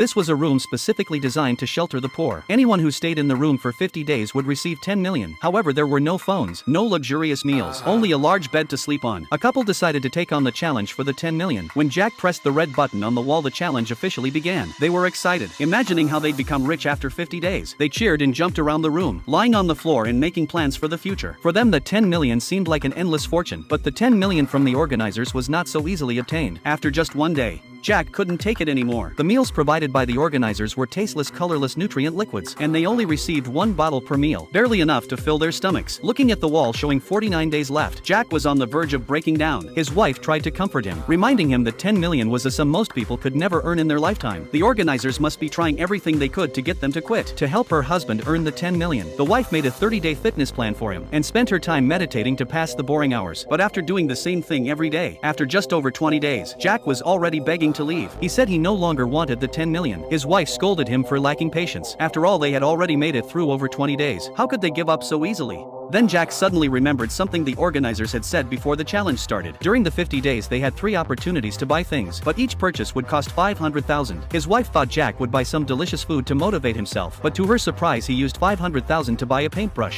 This was a room specifically designed to shelter the poor. Anyone who stayed in the room for 50 days would receive 10 million. However, there were no phones, no luxurious meals, only a large bed to sleep on. A couple decided to take on the challenge for the 10 million. When Jack pressed the red button on the wall, the challenge officially began. They were excited, imagining how they'd become rich after 50 days. They cheered and jumped around the room, lying on the floor and making plans for the future. For them, the 10 million seemed like an endless fortune, but the 10 million from the organizers was not so easily obtained. After just one day, Jack couldn't take it anymore. The meals provided by the organizers were tasteless, colorless nutrient liquids, and they only received one bottle per meal, barely enough to fill their stomachs. Looking at the wall showing 49 days left, Jack was on the verge of breaking down. His wife tried to comfort him, reminding him that 10 million was a sum most people could never earn in their lifetime. The organizers must be trying everything they could to get them to quit. To help her husband earn the 10 million, the wife made a 30-day fitness plan for him, and spent her time meditating to pass the boring hours. But after doing the same thing every day, after just over 20 days, Jack was already begging to leave. He said he no longer wanted the 10 million. His wife scolded him for lacking patience. After all, they had already made it through over 20 days. How could they give up so easily? Then Jack suddenly remembered something the organizers had said before the challenge started. During the 50 days they had 3 opportunities to buy things, but each purchase would cost 500,000. His wife thought Jack would buy some delicious food to motivate himself, but to her surprise he used 500,000 to buy a paintbrush.